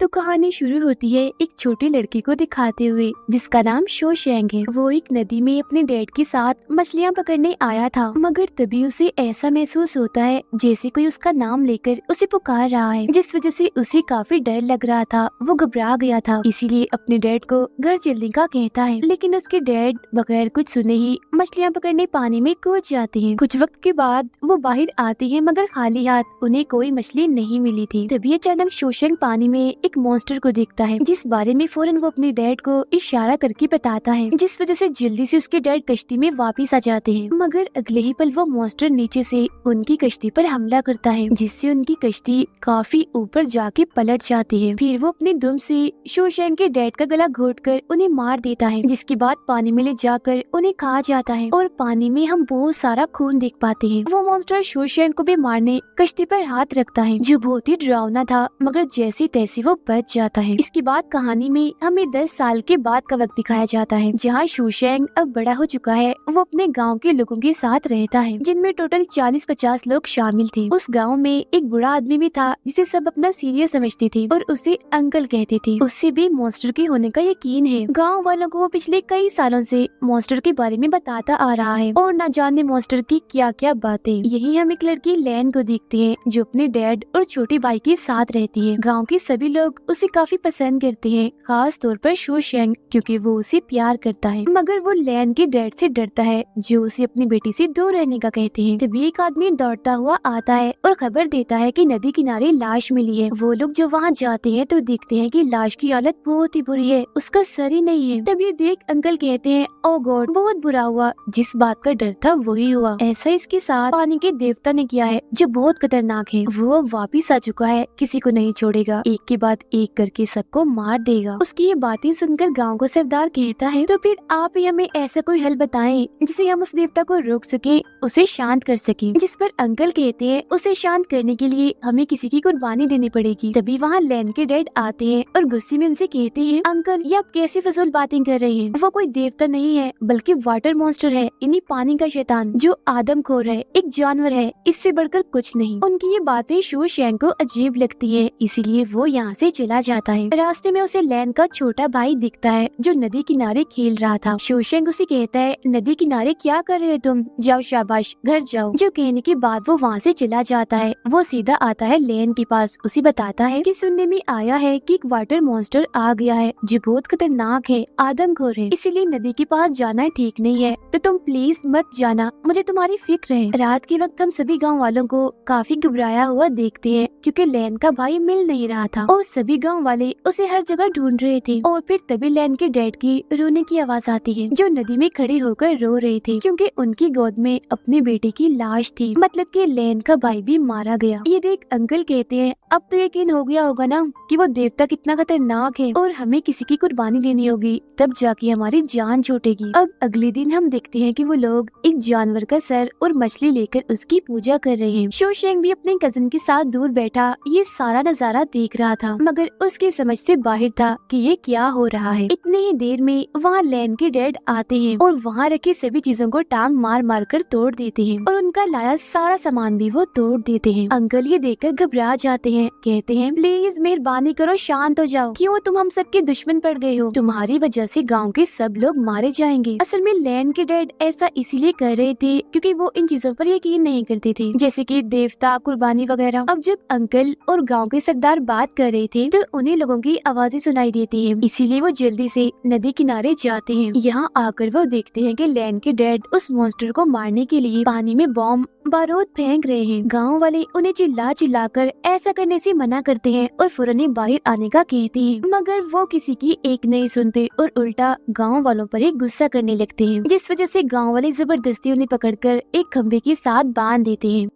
तो कहानी शुरू होती है एक छोटी लड़की को दिखाते हुए जिसका नाम शोशैंग है। वो एक नदी में अपने डैड के साथ मछलियाँ पकड़ने आया था, मगर तभी उसे ऐसा महसूस होता है जैसे कोई उसका नाम लेकर उसे पुकार रहा है, जिस वजह से उसे काफी डर लग रहा था। वो घबरा गया था, इसीलिए अपने डैड को घर चलने का कहता है, लेकिन उसके डैड बगैर कुछ सुने ही मछलियाँ पकड़ने पानी में कूद जाते हैं। कुछ वक्त के बाद वो बाहर आते हैं, मगर खाली हाथ उन्हें कोई मछली नहीं मिली थी। तभी अचानक शोशैंग पानी में एक मॉन्स्टर को देखता है, जिस बारे में फौरन वो अपने डैड को इशारा करके बताता है, जिस वजह से जल्दी से उसके डैड कश्ती में वापस आ जाते हैं। मगर अगले ही पल वो मॉन्स्टर नीचे से उनकी कश्ती पर हमला करता है, जिससे उनकी कश्ती काफी ऊपर जाके पलट जाती है। फिर वो अपनी दुम से शोशैंग के डैड का गला घोटकर उन्हें मार देता है, जिसके बाद पानी में ले जाकर उन्हें खा जाता है और पानी में हम बहुत सारा खून देख पाते हैं। वो मॉन्स्टर शोशैंग को भी मारने कश्ती पर हाथ रखता है, जो बहुत ही डरावना था, मगर जैसे तैसे वो बच जाता है। इसके बाद कहानी में हमें 10 साल के बाद का वक्त दिखाया जाता है, जहाँ शोशैंग अब बड़ा हो चुका है। वो अपने गांव के लोगों के साथ रहता है, जिनमें टोटल 40-50 लोग शामिल थे। उस गांव में एक बूढ़ा आदमी भी था, जिसे सब अपना सीनियर समझते थे और उसे अंकल कहते थे। उससे भी मॉन्स्टर के होने का यकीन है। गाँव वालों को वो पिछले कई सालों से मॉन्स्टर के बारे में बताता आ रहा है और न जाने मॉन्स्टर की क्या क्या बातें। यही हम एक लड़की लैन को देखते हैं, जो अपने डैड और छोटे भाई के साथ रहती है। गाँव के सभी लोग उसे काफी पसंद करते हैं, खास तौर पर शोशैंग, क्योंकि वो उसे प्यार करता है। मगर वो लैन के डैड से डरता है, जो उसे अपनी बेटी से दूर रहने का कहते हैं। तभी एक आदमी दौड़ता हुआ आता है और खबर देता है कि नदी किनारे लाश मिली है। वो लोग जो वहाँ जाते हैं तो देखते हैं कि लाश की हालत बहुत ही बुरी है, उसका सर ही नहीं है। तभी देख अंकल कहते हैं, ओ गॉड, बहुत बुरा हुआ। जिस बात का डर था वही हुआ। ऐसा इसके साथ पानी के देवता ने किया है, जो बहुत खतरनाक है। वो वापिस आ चुका है, किसी को नहीं छोड़ेगा, एक के बाद एक करके सबको मार देगा। उसकी ये बातें सुनकर गांव का सरदार कहता है, तो फिर आप ही हमें ऐसा कोई हल बताएं जिससे हम उस देवता को रोक सके, उसे शांत कर सके। जिस पर अंकल कहते हैं, उसे शांत करने के लिए हमें किसी की कुर्बानी देनी पड़ेगी। तभी वहाँ लैन के डैड आते हैं और गुस्से में उनसे कहते हैं, अंकल ये आप कैसी फजूल बातें कर रहे हैं। वो कोई देवता नहीं है, बल्कि वाटर मॉन्स्टर है, इन्हीं पानी का शैतान, जो आदमखोर है, एक जानवर है, इससे बढ़कर कुछ नहीं। उनकी ये बातें शोशैंग को अजीब लगती है, इसीलिए वो यहाँ से चला जाता है। रास्ते में उसे लैन का छोटा भाई दिखता है, जो नदी किनारे खेल रहा था। शोशैंग उसे कहता है, नदी किनारे क्या कर रहे हो तुम, जाओ शाबाश, घर जाओ। जो कहने के बाद वो वहाँ से चला जाता है। वो सीधा आता है लैन के पास, उसे बताता है कि सुनने में आया है कि एक वाटर मॉन्स्टर आ गया है, जो बहुत खतरनाक है, आदमखोर है, इसीलिए नदी के पास जाना ठीक नहीं है, तो तुम प्लीज मत जाना, मुझे तुम्हारी फिक्र है। रात के वक्त हम सभी गाँव वालों को काफी घबराया हुआ देखते हैं, क्योंकि लैन का भाई मिल नहीं रहा था और सभी गांव वाले उसे हर जगह ढूंढ रहे थे। और फिर तभी लैन के डैड की रोने की आवाज आती है, जो नदी में खड़े होकर रो रहे थे, क्योंकि उनकी गोद में अपनी बेटी की लाश थी, मतलब कि लैन का भाई भी मारा गया। ये देख अंकल कहते हैं, अब तो यकीन हो गया होगा ना कि वो देवता कितना खतरनाक है और हमें किसी की कुर्बानी देनी होगी, तब जाके हमारी जान छूटेगी। अब अगले दिन हम देखते हैं कि वो लोग एक जानवर का सर और मछली लेकर उसकी पूजा कर रहे हैं। शोशैंग भी अपने कजिन के साथ दूर बैठा ये सारा नजारा देख रहा था, मगर उसकी समझ से बाहर था कि ये क्या हो रहा है। इतनी ही देर में वहाँ लैन के डैड आते हैं और वहाँ रखी सभी चीजों को टांग मार मार कर तोड़ देते हैं और उनका लाया सारा सामान भी वो तोड़ देते हैं। अंकल ये देखकर घबरा जाते हैं, कहते हैं, प्लीज मेहरबानी करो, शांत हो जाओ, क्यों तुम हम सबके दुश्मन पड़ गए हो, तुम्हारी वजह से गाँव के सब लोग मारे जाएंगे। असल में लैन के डैड ऐसा इसीलिए कर रहे थे क्योंकि वो इन चीजों पर यकीन नहीं करते थे, जैसे कि देवता, कुर्बानी वगैरह। अब जब अंकल और गांव के सरदार बात कर रहे थे तो उन्हें लोगों की आवाजें सुनाई देती हैं, इसीलिए वो जल्दी से नदी किनारे जाते हैं। यहाँ आकर वो देखते हैं कि लैन के डैड उस मॉन्स्टर को मारने के लिए पानी में बॉम्ब बारूद फेंक रहे हैं। गांव वाले उन्हें चिल्ला चिल्लाकर ऐसा करने से मना करते हैं और फौरन बाहर आने का कहते हैं, मगर वो किसी की एक नहीं सुनते और उल्टा गांव वालों पर ही गुस्सा करने लगते हैं, जिस वजह से गांव वाले जबरदस्ती उन्हें पकड़कर एक खंबे के साथ बांध देते हैं।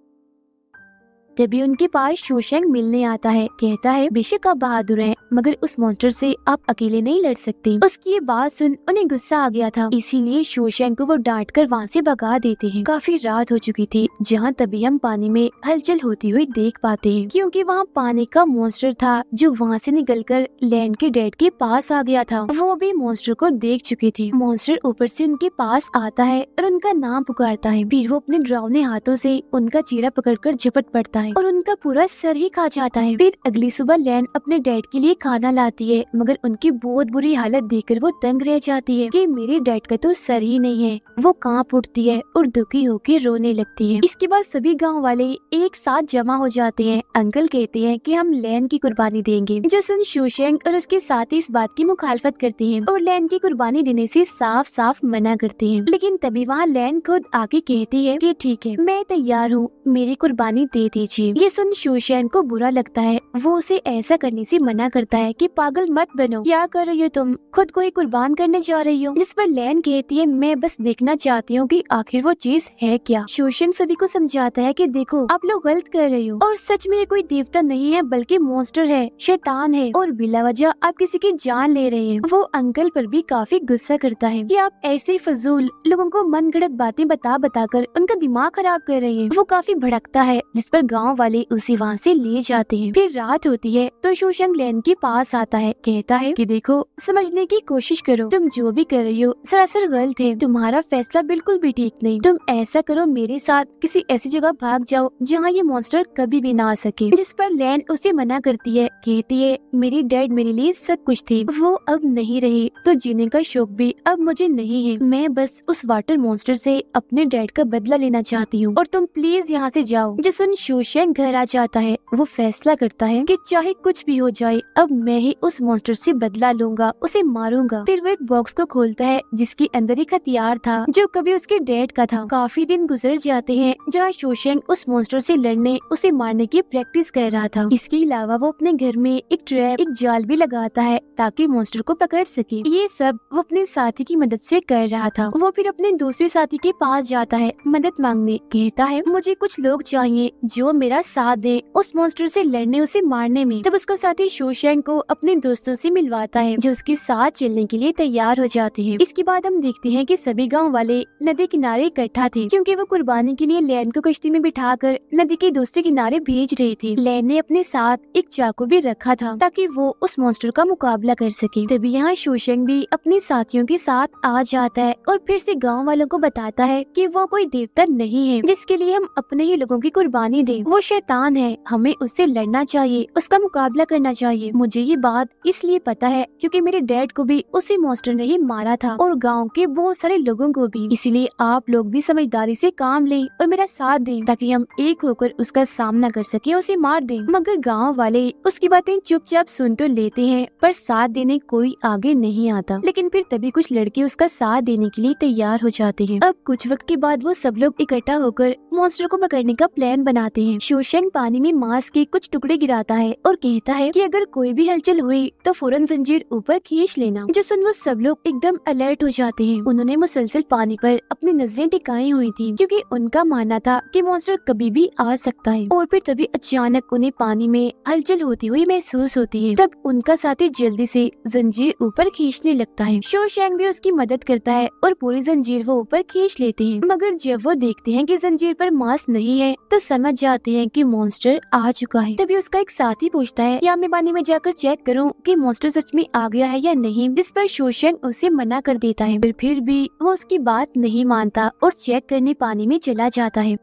तभी उनके पास शोशैंग मिलने आता है, कहता है, बेशक आप बहादुर हैं, मगर उस मॉन्स्टर से आप अकेले नहीं लड़ सकते। उसकी ये बात सुन उन्हें गुस्सा आ गया था, इसीलिए शोशैंग को वो डांट कर वहाँ से भगा देते हैं। काफी रात हो चुकी थी, जहाँ तभी हम पानी में हलचल होती हुई देख पाते हैं, क्योंकि वहाँ पानी का मॉन्स्टर था, जो वहाँ से निकलकर लैन के डैड के पास आ गया था। वो भी मॉन्स्टर को देख चुके थे। मॉन्स्टर ऊपर से उनके पास आता है और उनका नाम पुकारता है। फिर वो अपने डरावने हाथों से उनका चेहरा पकड़कर झपट पड़ता है और उनका पूरा सर ही खा जाता है। फिर अगली सुबह लैन अपने डैड के लिए खाना लाती है, मगर उनकी बहुत बुरी हालत देखकर वो तंग रह जाती है कि मेरे डैड का तो सर ही नहीं है। वो कांप उठती है और दुखी होकर रोने लगती है। इसके बाद सभी गांव वाले एक साथ जमा हो जाते हैं। अंकल कहते हैं कि हम लैन की कुर्बानी देंगे, जो सुन शोशेंग और उसके साथी इस बात की मुखालफत करते हैं और लैन की कुर्बानी देने से साफ साफ मना करते हैं। लेकिन तभी वहाँ लैन खुद आके कहती है कि ठीक है, मैं तैयार हूँ, मेरी कुर्बानी दे दीजिए। ये सुन शोशेंग को बुरा लगता है। वो उसे ऐसा करने से मना करता है कि पागल मत बनो, क्या कर रही हो तुम, खुद को ही कुर्बान करने जा रही हो। जिस पर लैन कहती है मैं बस देखना चाहती हूँ कि आखिर वो चीज है क्या। शोशेंग सभी को समझाता है कि देखो आप लोग गलत कर रहे हो और सच में ये कोई देवता नहीं है बल्कि मॉन्स्टर है, शैतान है और बिला वजह आप किसी की जान ले रहे हैं। वो अंकल पर भी काफी गुस्सा करता है कि आप ऐसे फजूल लोगों को मन गढ़ंत बातें बता कर उनका दिमाग खराब कर रहे हैं। वो काफी भड़कता है, जिस पर गांव वाले उसे वहाँ से ले जाते हैं। फिर रात होती है तो शोशेंग लैन के पास आता है, कहता है कि देखो समझने की कोशिश करो, तुम जो भी कर रही हो सरासर गलत है, तुम्हारा फैसला बिल्कुल भी ठीक नहीं। तुम ऐसा करो, मेरे साथ किसी ऐसी जगह भाग जाओ जहाँ ये मॉन्स्टर कभी भी ना आ सके। जिस पर लैन उसे मना करती है, कहती है मेरी डैड मेरे लिए सब कुछ थे, वो अब नहीं रही तो जीने का शौक भी अब मुझे नहीं है। मैं बस उस वाटर मॉन्स्टर से अपने डैड का बदला लेना चाहती हूँ और तुम प्लीज यहाँ से जाओ। जो सुन शोशेंग घर आ जाता है। वो फैसला करता है कि चाहे कुछ भी हो जाए अब मैं ही उस मॉन्स्टर से बदला लूंगा, उसे मारूंगा। फिर वो एक बॉक्स को खोलता है जिसके अंदर एक हथियार था जो कभी उसके डैड का था। काफी दिन गुजर जाते हैं जहाँ शोशेंग उस मॉन्स्टर से लड़ने, उसे मारने की प्रैक्टिस कर रहा था। इसके अलावा वो अपने घर में एक ट्रैप, एक जाल भी लगाता है ताकि मॉन्स्टर को पकड़ सके। ये सब वो अपने साथी की मदद से कर रहा था। वो फिर अपने दूसरे साथी के पास जाता है मदद मांगने, कहता है मुझे कुछ लोग चाहिए जो मेरा साथ दे उस मॉन्स्टर से लड़ने, उसे मारने में। तब उसका साथी शोशेंग को अपने दोस्तों से मिलवाता है जो उसके साथ चलने के लिए तैयार हो जाते हैं। इसके बाद हम देखते हैं कि सभी गांव वाले नदी किनारे इकट्ठा थे क्योंकि वो कुर्बानी के लिए लैन को कश्ती में बिठाकर नदी के दूसरे किनारे भेज रहे थे। लैन ने अपने साथ एक चाकू भी रखा था ताकि वो उस मॉन्स्टर का मुकाबला कर सके। तभी यहाँ शोशेंग भी अपने साथियों के साथ आ जाता है और फिर से गांव वालों को बताता है कि वो कोई देवता नहीं है जिसके लिए हम अपने ही लोगों की कुर्बानी दें। वो शैतान है, हमें उससे लड़ना चाहिए, उसका मुकाबला करना चाहिए। मुझे ये बात इसलिए पता है क्योंकि मेरे डैड को भी उसी मॉन्स्टर ने ही मारा था और गांव के बहुत सारे लोगों को भी। इसलिए आप लोग भी समझदारी से काम लें और मेरा साथ दें ताकि हम एक होकर उसका सामना कर सके, उसे मार दें। मगर गांव वाले उसकी बातें चुपचाप सुन तो लेते हैं पर साथ देने कोई आगे नहीं आता। लेकिन फिर तभी कुछ लड़के उसका साथ देने के लिए तैयार हो जाते हैं। अब कुछ वक्त के बाद वो सब लोग इकट्ठा होकर मॉन्स्टर को पकड़ने का प्लान बनाते हैं। शोशेंग पानी में मांस के कुछ टुकड़े गिराता है और कहता है कि अगर कोई भी हलचल हुई तो फौरन जंजीर ऊपर खींच लेना। जो सुन वो सब लोग एकदम अलर्ट हो जाते हैं। उन्होंने मुसलसल पानी पर अपनी नजरें टिकाई हुई थी क्योंकि उनका मानना था कि मॉन्स्टर कभी भी आ सकता है। और फिर तभी अचानक उन्हें पानी में हलचल होती हुई महसूस होती है। तब उनका साथी जल्दी से जंजीर ऊपर खींचने लगता है। शोशेंग भी उसकी मदद करता है और पूरी जंजीर वो ऊपर खींच लेते हैं। मगर जब वो देखते हैं कि जंजीर पर मांस नहीं है तो समझ जाते हैं कि मॉन्स्टर आ चुका है। तभी उसका एक साथी पूछता है या मैं पानी में जाकर चेक करूं कि मॉन्स्टर सच में आ गया है या नहीं, जिस पर शोशेंग उसे मना कर देता है। फिर भी वो उसकी बात नहीं मानता और चेक करने पानी में चला जाता है।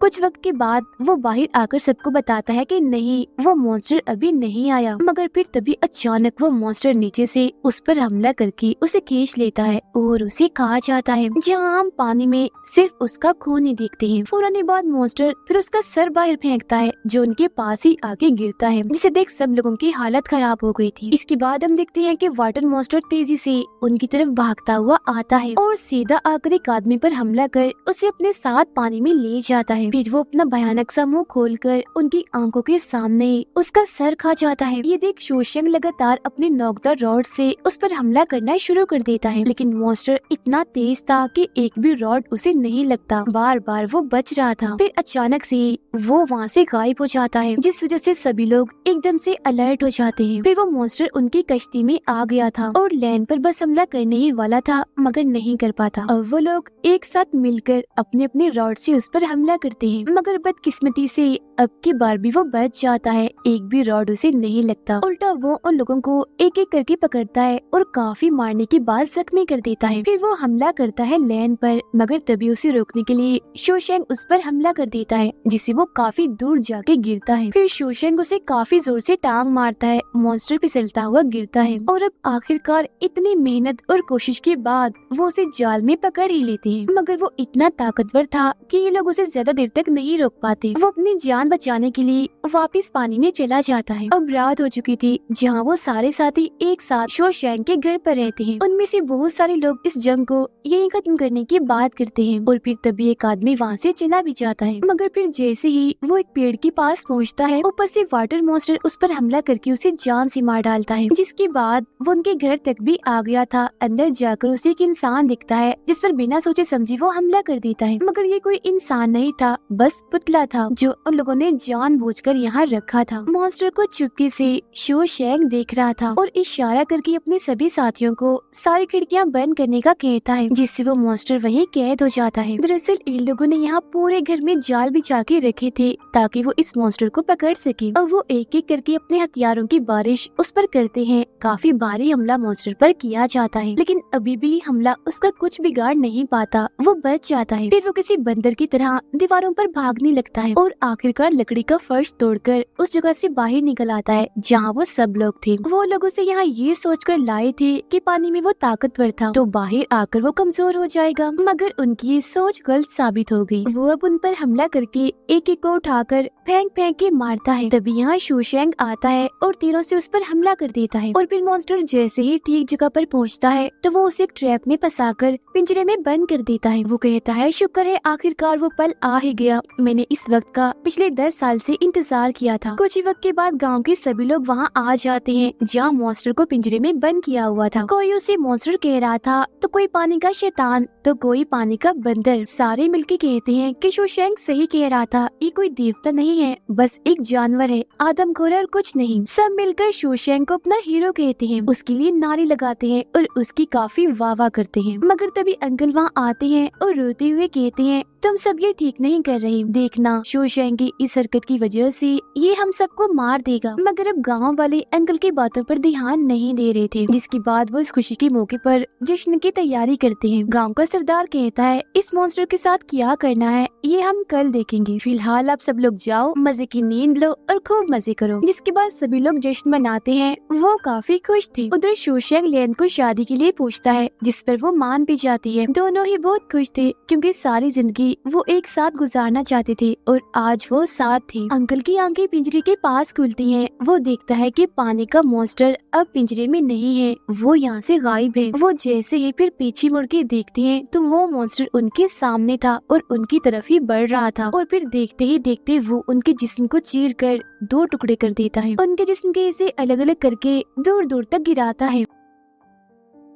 कुछ वक्त के बाद वो बाहर आकर सबको बताता है कि नहीं, वो मॉन्स्टर अभी नहीं आया। मगर फिर तभी अचानक वो मॉन्स्टर नीचे से उस पर हमला करके उसे खींच लेता है और उसे खा जाता है। जहाँ हम पानी में सिर्फ उसका खून ही देखते हैं। फौरन बाद मॉन्स्टर फिर उसका सर बाहर फेंकता है जो उनके पास ही आके गिरता है, जिसे देख सब लोगों की हालत खराब हो गई थी। इसके बाद हम देखते हैं कि वाटर मॉन्स्टर तेजी से उनकी तरफ भागता हुआ आता है और सीधा आकर एक आदमी पर हमला कर उसे अपने साथ पानी में ले जाता है। फिर वो अपना भयानक सा मुंह खोलकर उनकी आंखों के सामने उसका सर खा जाता है। ये देख शोशेंग लगातार अपने नोकदार रॉड से उस पर हमला करना शुरू कर देता है, लेकिन मॉन्स्टर इतना तेज था कि एक भी रॉड उसे नहीं लगता। बार बार वो बच रहा था। फिर अचानक से वो वहाँ से गायब हो जाता है, जिस वजह से सभी लोग एकदम से अलर्ट हो जाते हैं। फिर वो मॉन्स्टर उनकी कश्ती में आ गया था और लैंड पर बस हमला करने ही वाला था, मगर नहीं कर पाता। अब वो लोग एक साथ मिलकर अपने अपने रॉड से उस पर हमला करते करते हैं, मगर बदकिस्मती से अब की बार भी वो बच जाता है। एक भी रॉड उसे नहीं लगता, उल्टा वो उन लोगों को एक एक करके पकड़ता है और काफी मारने के बाद जख्मी कर देता है। फिर वो हमला करता है लैन पर, मगर तभी उसे रोकने के लिए शोशैंग उस पर हमला कर देता है, जिससे वो काफी दूर जाके गिरता है। फिर शोशैंग उसे काफी जोर से टांग मारता है, मॉन्स्टर फिसलता हुआ गिरता है और अब आखिरकार इतनी मेहनत और कोशिश के बाद वो उसे जाल में पकड़ ही लेते हैं, मगर वो इतना ताकतवर था कि ये लोग उसे ज्यादा देर तक नहीं रोक पाते। वो अपनी जान बचाने के लिए वापस पानी में चला जाता है। अब रात हो चुकी थी, जहाँ वो सारे साथी एक साथ शोशैंग के घर पर रहते हैं। उनमें से बहुत सारे लोग इस जंग को यहीं खत्म करने की बात करते हैं और फिर तभी एक आदमी वहाँ से चला भी जाता है, मगर फिर जैसे ही वो एक पेड़ के पास पहुँचता है, ऊपर से वाटर मॉन्स्टर उस पर हमला करके उसे जान से मार डालता है, जिसके बाद वो उनके घर तक भी आ गया था। अंदर जाकर उसे एक इंसान दिखता है, जिस पर बिना सोचे समझे वो हमला कर देता है, मगर ये कोई इंसान नहीं था, बस पुतला था जो उन लोगों ने जानबूझकर यहाँ रखा था। मॉन्स्टर को चुपके से शोशैंग देख रहा था और इशारा करके अपने सभी साथियों को सारी खिड़कियाँ बंद करने का कहता है, जिससे वो मॉन्स्टर वहीं कैद हो जाता है। दरअसल इन लोगों ने यहाँ पूरे घर में जाल बिछा के रखे थे ताकि वो इस मॉन्स्टर को पकड़ सके, और वो एक एक करके अपने हथियारों की बारिश उस पर करते हैं। काफी भारी हमला मॉन्स्टर पर किया जाता है, लेकिन अभी भी हमला उसका कुछ बिगाड़ नहीं पाता, वो बच जाता है। फिर वो किसी बंदर की तरह दीवारों पर भागने लगता है और आखिरकार लकड़ी का फर्श तोड़कर उस जगह से बाहर निकल आता है जहाँ वो सब लोग थे। वो लोग उसे यहाँ ये सोचकर लाए थे कि पानी में वो ताकतवर था तो बाहर आकर वो कमजोर हो जाएगा, मगर उनकी ये सोच गलत साबित हो गई। वो अब उन पर हमला करके एक एक को उठाकर फेंक फेंक के मारता है। तभी यहाँ शोशैंग आता है और तीरों से उस पर हमला कर देता है, और फिर मॉन्स्टर जैसे ही ठीक जगह पर पहुँचता है तो वो उसे एक ट्रैप में फंसाकर पिंजरे में बंद कर देता है। वो कहता है, शुक्र है आखिरकार वो पल आ ही गया, मैंने इस वक्त का पिछले 10 साल से इंतजार किया था। कुछ ही वक्त के बाद गांव के सभी लोग वहाँ आ जाते हैं जहाँ मॉन्स्टर को पिंजरे में बंद किया हुआ था। कोई उसे मॉन्स्टर कह रहा था तो कोई पानी का शैतान तो कोई पानी का बंदर। सारे मिलके कहते हैं कि शोशैंग सही कह रहा था, ये कोई देवता नहीं है, बस एक जानवर है, आदमखोर और कुछ नहीं। सब मिलकर शोशैंग को अपना हीरो कहते हैं, उसके लिए नारे लगाते हैं और उसकी काफी वाह वाह करते हैं। मगर तभी अंकल वहाँ आते हैं और रोते हुए कहते हैं, तुम सब ये ठीक नहीं कर रही, देखना शोशैंग की इस हरकत की वजह से ये हम सबको मार देगा। मगर अब गांव वाले अंकल की बातों पर ध्यान नहीं दे रहे थे, जिसके बाद वो इस खुशी के मौके पर जश्न की तैयारी करते हैं। गांव का सरदार कहता है, इस मॉन्स्टर के साथ क्या करना है ये हम कल देखेंगे, फिलहाल आप सब लोग जाओ, मजे की नींद लो और खूब मजे करो। जिसके बाद सभी लोग जश्न मनाते हैं। वो काफी खुश थे। उधर शोशैंग लैन को शादी के लिए पूछता है, जिस पर वो मान भी जाती है। दोनों ही बहुत खुश थे क्योंकि सारी जिंदगी वो एक साथ गुजारना चाहते थे और आज वो साथ थे। अंकल की आंखें पिंजरे के पास खुलती हैं। वो देखता है कि पानी का मॉन्स्टर अब पिंजरे में नहीं है, वो यहाँ से गायब है। वो जैसे ही फिर पीछे मुड़ के देखते हैं तो वो मॉन्स्टर उनके सामने था और उनकी तरफ ही बढ़ रहा था, और फिर देखते ही देखते वो उनके जिस्म को चीर कर 2 टुकड़े कर देता है। उनके जिस्म के इसे अलग अलग करके दूर दूर तक गिराता है।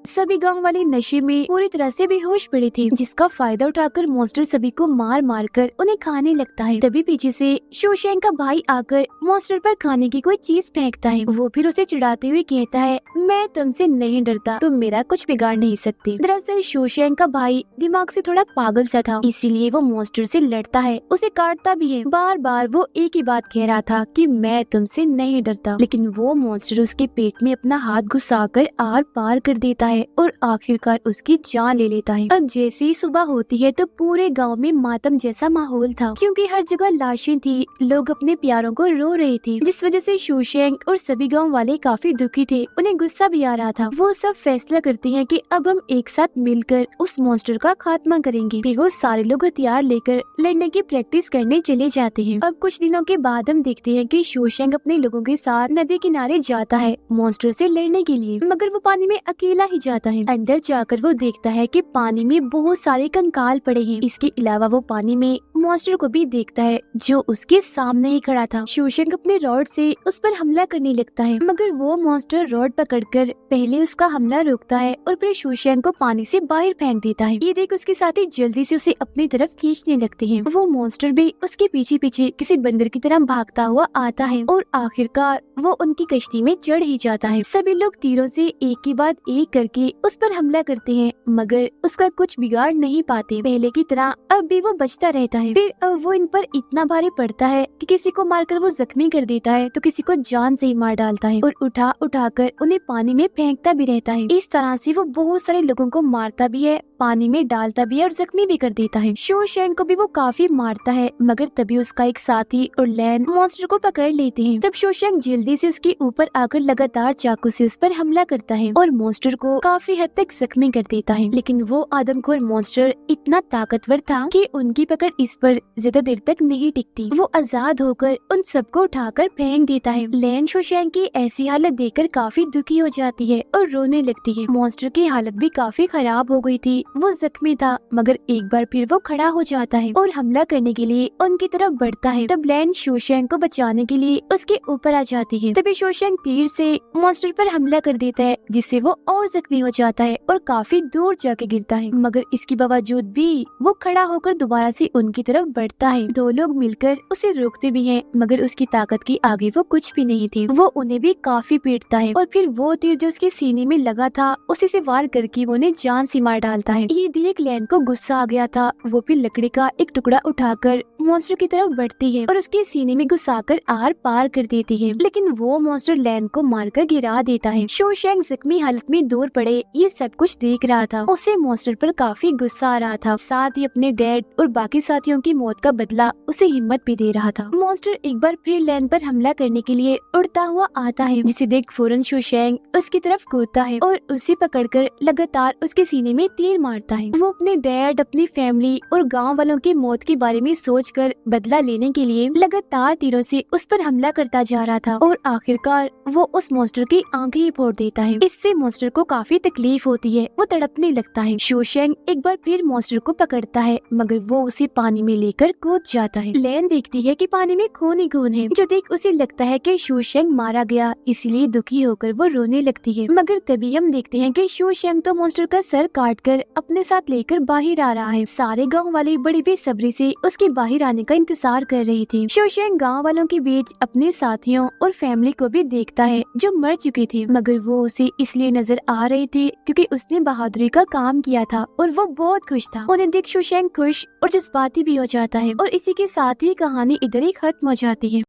सभी गांव वाले नशे में पूरी तरह से बेहोश पड़े थे, जिसका फायदा उठाकर मॉन्स्टर सभी को मार मार कर उन्हें खाने लगता है। तभी पीछे से शोशैंग का भाई आकर मॉन्स्टर पर खाने की कोई चीज फेंकता है। वो फिर उसे चिढ़ाते हुए कहता है, मैं तुमसे नहीं डरता, तुम मेरा कुछ बिगाड़ नहीं सकती। दरअसल शोशैंग का भाई दिमाग से थोड़ा पागल सा था, इसीलिए वो मॉन्स्टर से लड़ता है, उसे काटता भी है। बार बार वो एक ही बात कह रहा था कि मैं तुमसे नहीं डरता, लेकिन वो मॉन्स्टर उसके पेट में अपना हाथ घुसाकर आर पार कर देता है और आखिरकार उसकी जान ले लेता है। अब जैसे ही सुबह होती है तो पूरे गांव में मातम जैसा माहौल था, क्योंकि हर जगह लाशें थी, लोग अपने प्यारों को रो रहे थे, जिस वजह से शोशैंग और सभी गांव वाले काफी दुखी थे। उन्हें गुस्सा भी आ रहा था। वो सब फैसला करते हैं कि अब हम एक साथ मिलकर उस मॉन्स्टर का खात्मा करेंगे। फिर वो सारे लोग हथियार लेकर लड़ने की प्रैक्टिस करने चले जाते हैं। अब कुछ दिनों के बाद हम देखते हैं कि शोशैंग अपने लोगों के साथ नदी किनारे जाता है मॉन्स्टर से लड़ने के लिए, मगर वो पानी में अकेला ही जाता है। अंदर जाकर वो देखता है कि पानी में बहुत सारे कंकाल पड़े हैं। इसके अलावा वो पानी में मॉन्स्टर को भी देखता है जो उसके सामने ही खड़ा था। शोशैंग अपने रॉड से उस पर हमला करने लगता है, मगर वो मॉन्स्टर रॉड पकड़कर पहले उसका हमला रोकता है और फिर शोशैंग को पानी से बाहर फेंक देता है। ये देख उसके साथी जल्दी से उसे अपनी तरफ खींचने लगते हैं। वो मॉन्स्टर भी उसके पीछे पीछे किसी बंदर की तरह भागता हुआ आता है और आखिरकार वो उनकी कश्ती में चढ़ ही जाता है। सभी लोग तीरों से एक के बाद एक करके करके उस पर हमला करते हैं, मगर उसका कुछ बिगाड़ नहीं पाते। पहले की तरह अब भी वो बचता रहता है। फिर अब वो इन पर इतना भारी पड़ता है कि किसी को मारकर वो जख्मी कर देता है तो किसी को जान से ही मार डालता है और उठा उठा कर उन्हें पानी में फेंकता भी रहता है। इस तरह से वो बहुत सारे लोगों को मारता भी है, पानी में डालता भी है और जख्मी भी कर देता है। शो शैंग को भी वो काफी मारता है, मगर तभी उसका एक साथी और लैन मॉन्स्टर को पकड़ लेते हैं। तब शो शैंग जल्दी से उसके ऊपर आकर लगातार चाकू से उस पर हमला करता है और मॉन्स्टर को काफी हद तक जख्मी कर देता है। लेकिन वो आदमखोर मॉन्स्टर इतना ताकतवर था कि उनकी पकड़ इस पर ज्यादा देर तक नहीं टिकती। वो आजाद होकर उन सबको उठाकर फेंक देता है। लैन शो शैंग की ऐसी हालत देखकर काफी दुखी हो जाती है और रोने लगती है। मॉन्स्टर की हालत भी काफी खराब हो गई थी, वो जख्मी था, मगर एक बार फिर वो खड़ा हो जाता है और हमला करने के लिए उनकी तरफ बढ़ता है। तब लैन शो शैंग को बचाने के लिए उसके ऊपर आ जाती है। तभी शो शैंग तीर से मॉन्स्टर पर हमला कर देता है, जिससे वो और जख्मी हो जाता है और काफी दूर जाके गिरता है। मगर इसके बावजूद भी वो खड़ा होकर दोबारा से उनकी तरफ बढ़ता है। दो लोग मिलकर उसे रोकते भी हैं, मगर उसकी ताकत की आगे वो कुछ भी नहीं थी। वो उन्हें भी काफी पीटता है और फिर वो तीर जो उसके सीने में लगा था उसी से वार करके वो उन्हें जान से मार डालता है। ये देख लैन को गुस्सा आ गया था। वो फिर लकड़ी का एक टुकड़ा उठाकर मॉन्स्टर की तरफ बढ़ती है और उसके सीने में घुसाकर आर पार कर देती है, लेकिन वो मॉन्स्टर लैन को मारकर गिरा देता है। शो शैंग जख्मी हालत में दूर पड़े ये सब कुछ देख रहा था। उसे मॉन्स्टर पर काफी गुस्सा आ रहा था, साथ ही अपने डैड और बाकी साथियों की मौत का बदला उसे हिम्मत भी दे रहा था। मॉन्स्टर एक बार फिर लैन पर हमला करने के लिए उड़ता हुआ आता है, जिसे देख फौरन शो शैंग उसकी तरफ कूदता है और उसे पकड़कर लगातार उसके सीने में तीर मारता है। वो अपने डैड, अपनी फैमिली और गांव वालों की मौत के बारे में सोचकर बदला लेने के लिए लगातार तीरों से उस पर हमला करता जा रहा था और आखिरकार वो उस मॉन्स्टर की आंखें ही फोड़ देता है। इससे मॉन्स्टर को काफी तकलीफ होती है, वो तड़पने लगता है। शो शैंग एक बार फिर मॉन्स्टर को पकड़ता है, मगर वो उसे पानी में लेकर कूद जाता है। लैन देखती है कि पानी में खून ही खून है, जो देख उसे लगता है कि शो शैंग मारा गया, इसलिए दुखी होकर वो रोने लगती है। मगर तभी हम देखते हैं कि शो शैंग तो मॉन्स्टर का सर काटकर अपने साथ लेकर बाहर आ रहा है। सारे गांव वाले बड़ी बेसब्री से उसके बाहर आने का इंतजार कर रहे थे। शो शैंग गांव वालों के बीच अपने साथियों और फैमिली को भी देखता है जो मर चुके थे, मगर वो उसे इसलिए नजर आ रहे थे क्योंकि उसने बहादुरी का काम किया था और वो बहुत खुश था। उन्हें देख शो शैंग खुश और जज्बाती भी हो जाता है और इसी के साथ ही कहानी इधर ही खत्म हो जाती है।